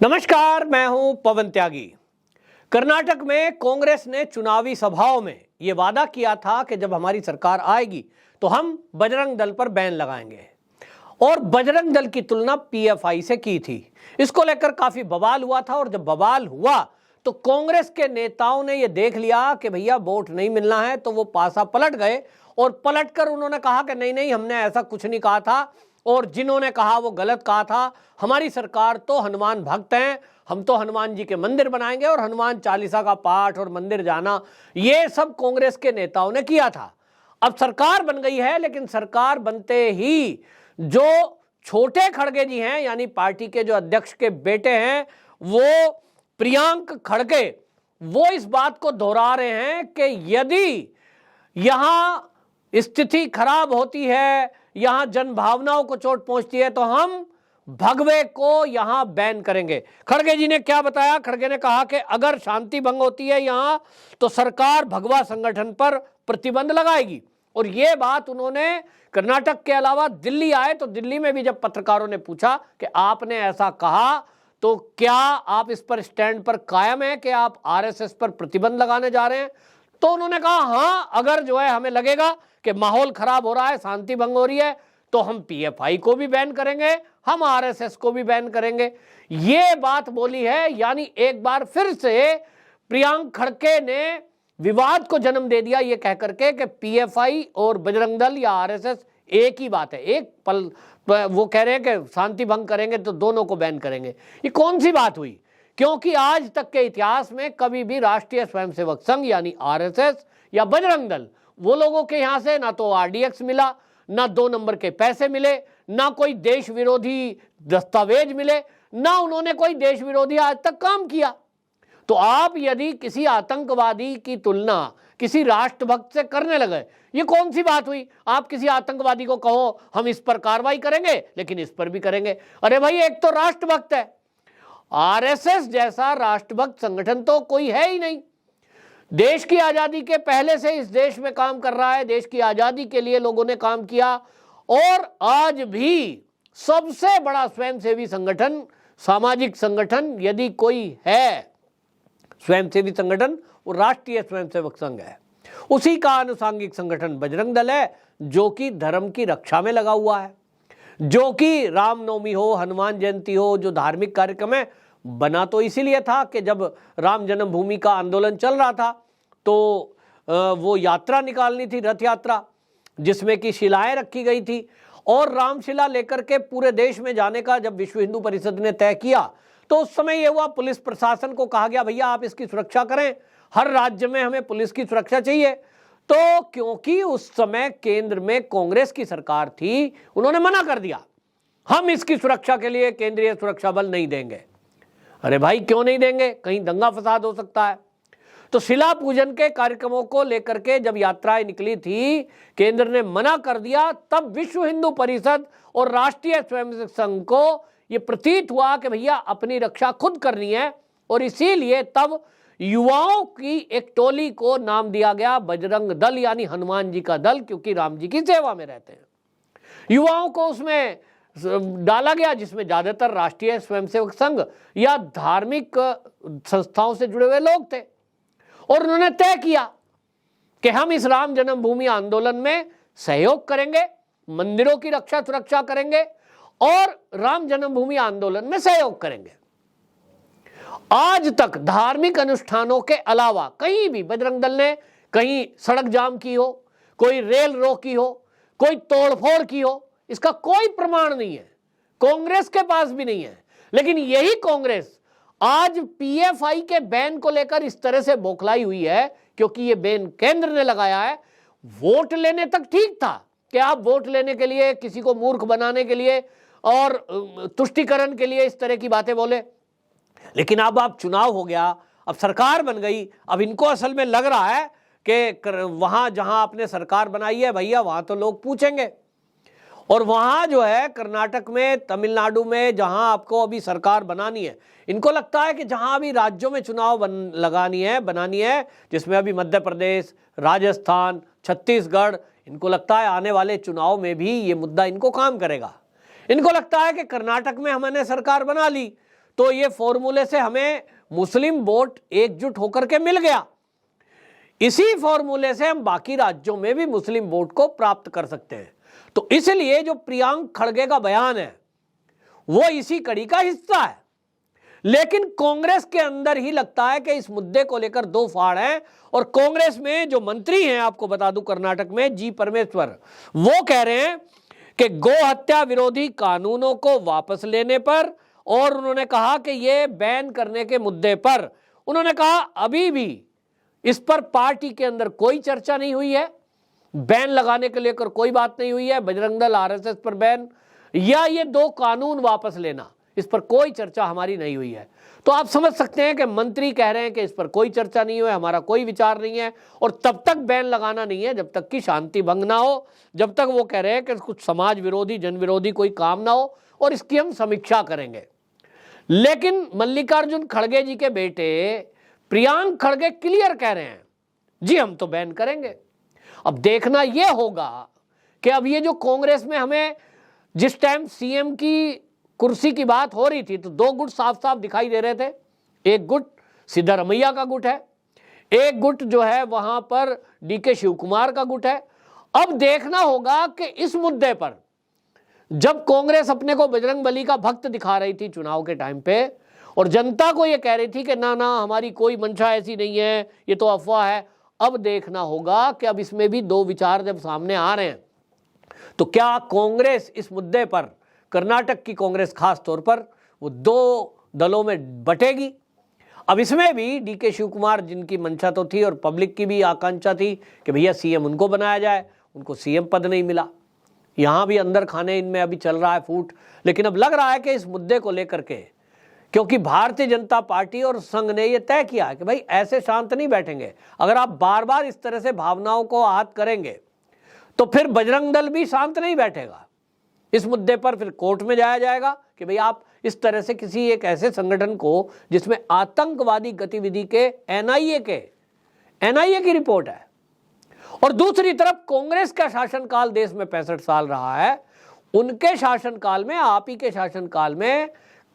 नमस्कार, मैं हूं पवन त्यागी। कर्नाटक में कांग्रेस ने चुनावी सभाओं में यह वादा किया था कि जब हमारी सरकार आएगी तो हम बजरंग दल पर बैन लगाएंगे और बजरंग दल की तुलना पीएफआई से की थी। इसको लेकर काफी बवाल हुआ था और जब बवाल हुआ तो कांग्रेस के नेताओं ने यह देख लिया कि भैया वोट नहीं मिलना है, तो वो पासा पलट गए और पलटकर उन्होंने कहा कि नहीं नहीं, हमने ऐसा कुछ नहीं कहा था और जिन्होंने कहा वो गलत कहा था। हमारी सरकार तो हनुमान भक्त हैं, हम तो हनुमान जी के मंदिर बनाएंगे और हनुमान चालीसा का पाठ और मंदिर जाना, ये सब कांग्रेस के नेताओं ने किया था। अब सरकार बन गई है, लेकिन सरकार बनते ही जो छोटे खड़गे जी हैं, यानी पार्टी के जो अध्यक्ष के बेटे हैं, वो प्रियांक खड़गे, वो इस बात को दोहरा रहे हैं कि यदि यहां स्थिति खराब होती है, यहां जन भावनाओं को चोट पहुंचती है, तो हम भगवे को यहां बैन करेंगे। खड़गे जी ने क्या बताया? खड़गे ने कहा कि अगर शांति भंग होती है यहां तो सरकार भगवा संगठन पर प्रतिबंध लगाएगी। और यह बात उन्होंने कर्नाटक के अलावा दिल्ली आए तो दिल्ली में भी जब पत्रकारों ने पूछा कि आपने ऐसा कहा तो क्या आप इस पर स्टैंड पर कायम है कि आप आरएसएस पर प्रतिबंध लगाने जा रहे हैं, तो उन्होंने कहा हां, अगर जो है हमें लगेगा कि माहौल खराब हो रहा है, शांति भंग हो रही है, तो हम पीएफआई को भी बैन करेंगे, हम आरएसएस को भी बैन करेंगे। ये बात बोली है। यानी एक बार फिर से प्रियांक खड़गे ने विवाद को जन्म दे दिया ये कह करके कि पीएफआई और बजरंग दल या आरएसएस एक ही बात है। एक पल वो कह रहे हैं कि शांति भंग करेंगे तो दोनों को बैन करेंगे। ये कौन सी बात हुई? क्योंकि आज तक के इतिहास में कभी भी राष्ट्रीय स्वयंसेवक संघ यानी आरएसएस या बजरंग दल, वो लोगों के यहां से ना तो आरडीएक्स मिला, ना 2 नंबर के पैसे मिले, ना कोई देश विरोधी दस्तावेज मिले, ना उन्होंने कोई देश विरोधी आज तक काम किया। तो आप यदि किसी आतंकवादी की तुलना किसी राष्ट्रभक्त से करने लगे, ये कौन सी बात हुई? आप किसी आतंकवादी को कहो हम इस पर कार्रवाई करेंगे लेकिन इस पर भी करेंगे। अरे भाई, एक तो राष्ट्रभक्त है, आरएसएस जैसा राष्ट्रभक्त संगठन तो कोई है ही नहीं। देश की आजादी के पहले से इस देश में काम कर रहा है, देश की आजादी के लिए लोगों ने काम किया और आज भी सबसे बड़ा स्वयंसेवी संगठन, सामाजिक संगठन यदि कोई है स्वयंसेवी संगठन, वो राष्ट्रीय स्वयंसेवक संघ है। उसी का आनुषंगिक संगठन बजरंग दल है, जो कि धर्म की रक्षा में लगा हुआ है, जो कि रामनवमी हो, हनुमान जयंती हो, जो धार्मिक कार्यक्रम है, बना तो इसीलिए था कि जब राम जन्मभूमि का आंदोलन चल रहा था तो वो यात्रा निकालनी थी, रथ यात्रा, जिसमें कि शिलाएं रखी गई थी और रामशिला लेकर के पूरे देश में जाने का जब विश्व हिंदू परिषद ने तय किया तो उस समय यह हुआ, पुलिस प्रशासन को कहा गया भैया आप इसकी सुरक्षा करें, हर राज्य में हमें पुलिस की सुरक्षा चाहिए। तो क्योंकि उस समय केंद्र में कांग्रेस की सरकार थी, उन्होंने मना कर दिया, हम इसकी सुरक्षा के लिए केंद्रीय सुरक्षा बल नहीं देंगे। अरे भाई, क्यों नहीं देंगे? कहीं दंगा फसाद हो सकता है। तो शिला पूजन के कार्यक्रमों को लेकर के जब यात्राएं निकली थी, केंद्र ने मना कर दिया, तब विश्व हिंदू परिषद और राष्ट्रीय स्वयंसेवक संघ को ये प्रतीत हुआ कि भैया अपनी रक्षा खुद करनी है और इसीलिए तब युवाओं की एक टोली को नाम दिया गया बजरंग दल, यानी हनुमान जी का दल, क्योंकि राम जी की सेवा में रहते हैं। युवाओं को उसमें डाला गया जिसमें ज्यादातर राष्ट्रीय स्वयंसेवक संघ या धार्मिक संस्थाओं से जुड़े हुए लोग थे और उन्होंने तय किया कि हम इस राम जन्मभूमि आंदोलन में सहयोग करेंगे, मंदिरों की रक्षा सुरक्षा करेंगे और राम जन्मभूमि आंदोलन में सहयोग करेंगे। आज तक धार्मिक अनुष्ठानों के अलावा कहीं भी बजरंग दल ने कहीं सड़क जाम की हो, कोई रेल रोकी हो, कोई तोड़फोड़ की हो, इसका कोई प्रमाण नहीं है, कांग्रेस के पास भी नहीं है। लेकिन यही कांग्रेस आज पीएफआई के बैन को लेकर इस तरह से बौखलाई हुई है, क्योंकि ये बैन केंद्र ने लगाया है। वोट लेने तक ठीक था कि आप वोट लेने के लिए, किसी को मूर्ख बनाने के लिए और तुष्टीकरण के लिए इस तरह की बातें बोले, लेकिन अब आप चुनाव हो गया, अब सरकार बन गई, अब इनको असल में लग रहा है कि वहां जहां आपने सरकार बनाई है भैया, वहां तो लोग पूछेंगे। और वहां जो है कर्नाटक में, तमिलनाडु में, जहां आपको अभी सरकार बनानी है, इनको लगता है कि जहां अभी राज्यों में चुनाव बनानी है, जिसमें अभी मध्य प्रदेश, राजस्थान, छत्तीसगढ़, इनको लगता है आने वाले चुनाव में भी ये मुद्दा इनको काम करेगा। इनको लगता है कि कर्नाटक में हमने सरकार बना ली तो ये फॉर्मूले से हमें मुस्लिम वोट एकजुट होकर के मिल गया, इसी फॉर्मूले से हम बाकी राज्यों में भी मुस्लिम वोट को प्राप्त कर सकते हैं। तो इसलिए जो प्रियांक खड़गे का बयान है वो इसी कड़ी का हिस्सा है। लेकिन कांग्रेस के अंदर ही लगता है कि इस मुद्दे को लेकर दो फाड़ हैं, और कांग्रेस में जो मंत्री हैं, आपको बता दूं कर्नाटक में जी परमेश्वर, वो कह रहे हैं कि गो हत्या विरोधी कानूनों को वापस लेने पर, और उन्होंने कहा कि ये बैन करने के मुद्दे पर उन्होंने कहा अभी भी इस पर पार्टी के अंदर कोई चर्चा नहीं हुई है, बैन लगाने के लेकर कोई बात नहीं हुई है, बजरंग दल आरएसएस पर बैन या ये दो कानून वापस लेना, इस पर कोई चर्चा हमारी नहीं हुई है। तो आप समझ सकते हैं कि मंत्री कह रहे हैं कि इस पर कोई चर्चा नहीं हुई, हमारा कोई विचार नहीं है, और तब तक बैन लगाना नहीं है जब तक कि शांति भंग ना हो, जब तक वो कह रहे हैं कि कुछ समाज विरोधी जन विरोधी कोई काम ना हो, और इसकी हम समीक्षा करेंगे। लेकिन मल्लिकार्जुन खड़गे जी के बेटे प्रियांक खड़गे क्लियर कह रहे हैं जी हम तो बैन करेंगे। अब देखना यह होगा कि अब ये जो कांग्रेस में हमें जिस टाइम सीएम की कुर्सी की बात हो रही थी तो दो गुट साफ साफ दिखाई दे रहे थे, एक गुट सिद्धारमैया का गुट है, एक गुट जो है वहां पर डीके शिव कुमार का गुट है। अब देखना होगा कि इस मुद्दे पर जब कांग्रेस अपने को बजरंगबली का भक्त दिखा रही थी चुनाव के टाइम पे, और जनता को यह कह रही थी कि ना ना हमारी कोई मंशा ऐसी नहीं है, ये तो अफवाह है, अब देखना होगा कि अब इसमें भी दो विचार जब सामने आ रहे हैं तो क्या कांग्रेस इस मुद्दे पर, कर्नाटक की कांग्रेस खास तौर पर, वो दो दलों में बटेगी। अब इसमें भी डीके शिव कुमार जिनकी मंशा तो थी और पब्लिक की भी आकांक्षा थी कि भैया सीएम उनको बनाया जाए, उनको सीएम पद नहीं मिला, यहां भी अंदर खाने इनमें अभी चल रहा है फूट। लेकिन अब लग रहा है कि इस मुद्दे को लेकर के, क्योंकि भारतीय जनता पार्टी और संघ ने यह तय किया है कि भाई ऐसे शांत नहीं बैठेंगे, अगर आप बार बार इस तरह से भावनाओं को आहत करेंगे तो फिर बजरंग दल भी शांत नहीं बैठेगा। इस मुद्दे पर फिर कोर्ट में जाया जाएगा कि भाई आप इस तरह से किसी एक ऐसे संगठन को जिसमें आतंकवादी गतिविधि के एनआईए की रिपोर्ट है, और दूसरी तरफ कांग्रेस का शासनकाल देश में 65 साल रहा है, उनके शासनकाल में, आप ही के शासनकाल में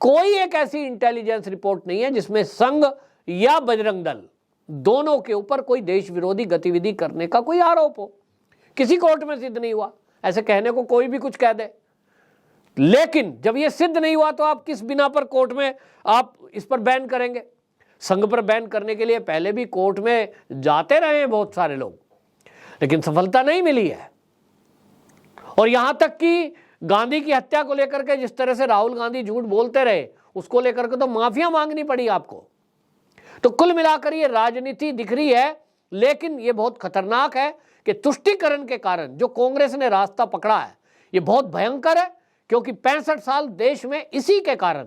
कोई एक ऐसी इंटेलिजेंस रिपोर्ट नहीं है जिसमें संघ या बजरंग दल दोनों के ऊपर कोई देश विरोधी गतिविधि करने का कोई आरोप हो। किसी कोर्ट में सिद्ध नहीं हुआ, ऐसे कहने को कोई भी कुछ कह दे, लेकिन जब ये सिद्ध नहीं हुआ तो आप किस बिना पर कोर्ट में आप इस पर बैन करेंगे। संघ पर बैन करने के लिए पहले भी कोर्ट में जाते रहे हैं बहुत सारे लोग, लेकिन सफलता नहीं मिली है। और यहां तक कि गांधी की हत्या को लेकर के जिस तरह से राहुल गांधी झूठ बोलते रहे, उसको लेकर के तो माफिया मांगनी पड़ी आपको। तो कुल मिलाकर ये राजनीति दिख रही है, लेकिन ये बहुत खतरनाक है कि तुष्टीकरण के कारण जो कांग्रेस ने रास्ता पकड़ा है ये बहुत भयंकर है, क्योंकि 65 साल देश में इसी के कारण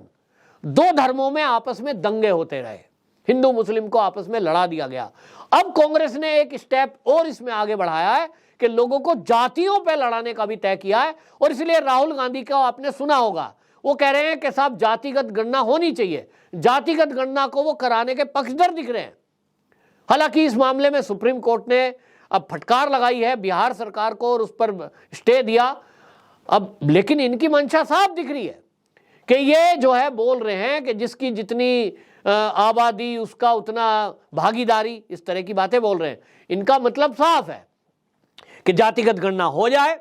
दो धर्मों में आपस में दंगे होते रहे, हिंदू मुस्लिम को आपस में लड़ा दिया गया। अब कांग्रेस ने एक स्टेप और इसमें आगे बढ़ाया है कि लोगों को जातियों पर लड़ाने का भी तय किया है। और इसलिए राहुल गांधी का आपने सुना होगा, वो कह रहे हैं कि साहब जातिगत गणना होनी चाहिए, जातिगत गणना को वो कराने के पक्षधर दिख रहे हैं। हालांकि इस मामले में सुप्रीम कोर्ट ने अब फटकार लगाई है बिहार सरकार को और उस पर स्टे दिया अब, लेकिन इनकी मंशा साफ दिख रही है कि ये जो है बोल रहे हैं कि जिसकी जितनी आबादी उसका उतना भागीदारी, इस तरह की बातें बोल रहे हैं। इनका मतलब साफ है कि जातिगत गणना हो जाए,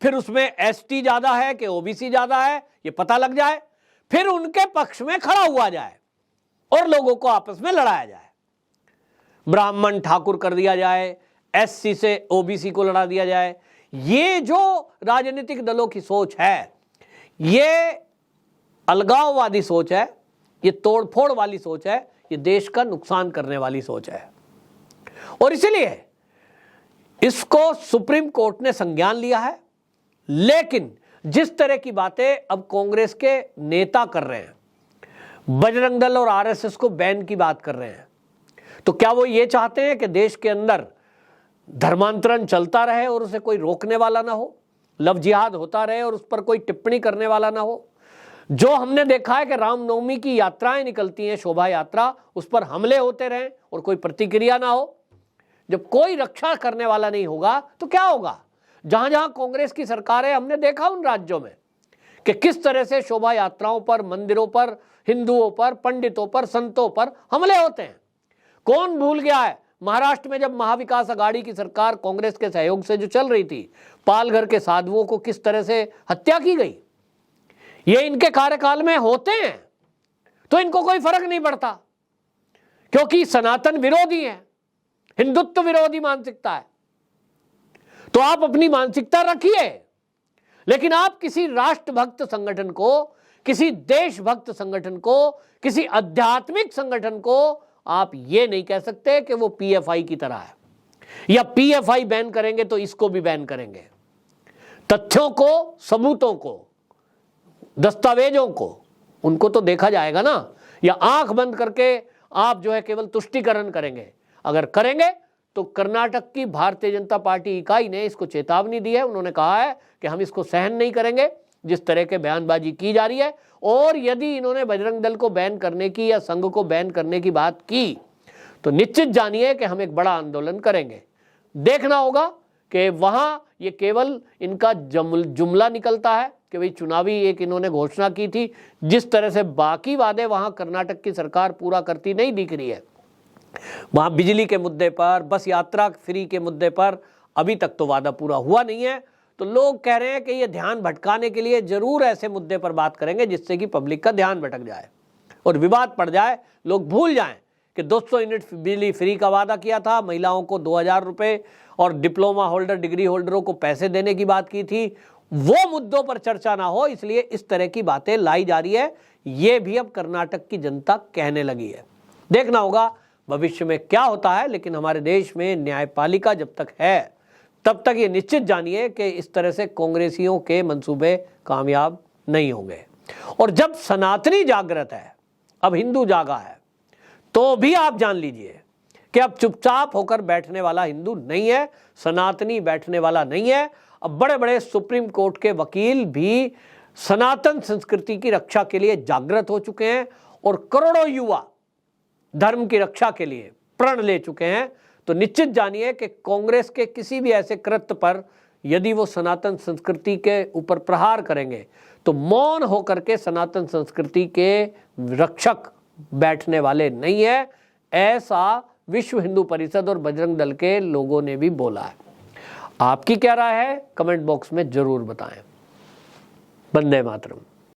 फिर उसमें एसटी ज्यादा है कि ओबीसी ज्यादा है ये पता लग जाए, फिर उनके पक्ष में खड़ा हुआ जाए और लोगों को आपस में लड़ाया जाए, ब्राह्मण ठाकुर कर दिया जाए, एससी से ओबीसी को लड़ा दिया जाए। ये जो राजनीतिक दलों की सोच है ये अलगाववादी सोच है, ये तोड़फोड़ वाली सोच है, ये देश का नुकसान करने वाली सोच है। और इसलिए इसको सुप्रीम कोर्ट ने संज्ञान लिया है। लेकिन जिस तरह की बातें अब कांग्रेस के नेता कर रहे हैं, बजरंग दल और आरएसएस को बैन की बात कर रहे हैं, तो क्या वो ये चाहते हैं कि देश के अंदर धर्मांतरण चलता रहे और उसे कोई रोकने वाला ना हो, लव जिहाद होता रहे और उस पर कोई टिप्पणी करने वाला ना हो? जो हमने देखा है कि रामनवमी की यात्राएं निकलती हैं, शोभा यात्रा, उस पर हमले होते रहें और कोई प्रतिक्रिया ना हो। जब कोई रक्षा करने वाला नहीं होगा तो क्या होगा? जहां जहां कांग्रेस की सरकार है, हमने देखा उन राज्यों में कि किस तरह से शोभा यात्राओं पर, मंदिरों पर, हिंदुओं पर, पंडितों पर, संतों पर हमले होते हैं। कौन भूल गया है महाराष्ट्र में जब महाविकास अघाड़ी की सरकार कांग्रेस के सहयोग से जो चल रही थी, पालघर के साधुओं को किस तरह से हत्या की गई। ये इनके कार्यकाल में होते हैं तो इनको कोई फर्क नहीं पड़ता, क्योंकि सनातन विरोधी है, हिंदुत्व विरोधी मानसिकता है। तो आप अपनी मानसिकता रखिए, लेकिन आप किसी राष्ट्रभक्त संगठन को, किसी देशभक्त संगठन को, किसी आध्यात्मिक संगठन को आप ये नहीं कह सकते कि वो पीएफआई की तरह है, या पीएफआई बैन करेंगे तो इसको भी बैन करेंगे। तथ्यों को, सबूतों को, दस्तावेजों को, उनको तो देखा जाएगा ना, या आंख बंद करके आप जो है केवल तुष्टीकरण करेंगे। अगर करेंगे तो कर्नाटक की भारतीय जनता पार्टी इकाई ने इसको चेतावनी दी है। उन्होंने कहा है कि हम इसको सहन नहीं करेंगे जिस तरह के बयानबाजी की जा रही है, और यदि इन्होंने बजरंग दल को बैन करने की या संघ को बैन करने की बात की तो निश्चित जानिए कि हम एक बड़ा आंदोलन करेंगे। देखना होगा कि वहां ये केवल इनका जुमला निकलता है कि भाई चुनावी एक इन्होंने घोषणा की थी, जिस तरह से बाकी वादे वहां कर्नाटक की सरकार पूरा करती नहीं दिख रही है। वहां बिजली के मुद्दे पर, बस यात्रा फ्री के मुद्दे पर अभी तक तो वादा पूरा हुआ नहीं है। तो लोग कह रहे हैं कि ये ध्यान भटकाने के लिए जरूर ऐसे मुद्दे पर बात करेंगे जिससे कि पब्लिक का ध्यान भटक जाए और विवाद पड़ जाए, लोग भूल जाएं कि 200 यूनिट बिजली फ्री का वादा किया था, महिलाओं को 2000 रुपए और डिप्लोमा होल्डर, डिग्री होल्डरों को पैसे देने की बात की थी। वो मुद्दों पर चर्चा ना हो, इसलिए इस तरह की बातें लाई जा रही है। ये भी अब कर्नाटक की जनता कहने लगी है। देखना होगा भविष्य में क्या होता है, लेकिन हमारे देश में न्यायपालिका जब तक है तब तक ये निश्चित जानिए कि इस तरह से कांग्रेसियों के मंसूबे कामयाब नहीं होंगे। और जब सनातनी जागृत है, अब हिंदू जागा है, तो भी आप जान लीजिए कि अब चुपचाप होकर बैठने वाला हिंदू नहीं है, सनातनी बैठने वाला नहीं है। अब बड़े बड़े सुप्रीम कोर्ट के वकील भी सनातन संस्कृति की रक्षा के लिए जागृत हो चुके हैं और करोड़ों युवा धर्म की रक्षा के लिए प्रण ले चुके हैं। तो निश्चित जानिए कि कांग्रेस के किसी भी ऐसे कृत्य पर यदि वो सनातन संस्कृति के ऊपर प्रहार करेंगे तो मौन होकर के सनातन संस्कृति के रक्षक बैठने वाले नहीं है। ऐसा विश्व हिंदू परिषद और बजरंग दल के लोगों ने भी बोला है। आपकी क्या राय है, कमेंट बॉक्स में जरूर बताएं। वंदे मातरम।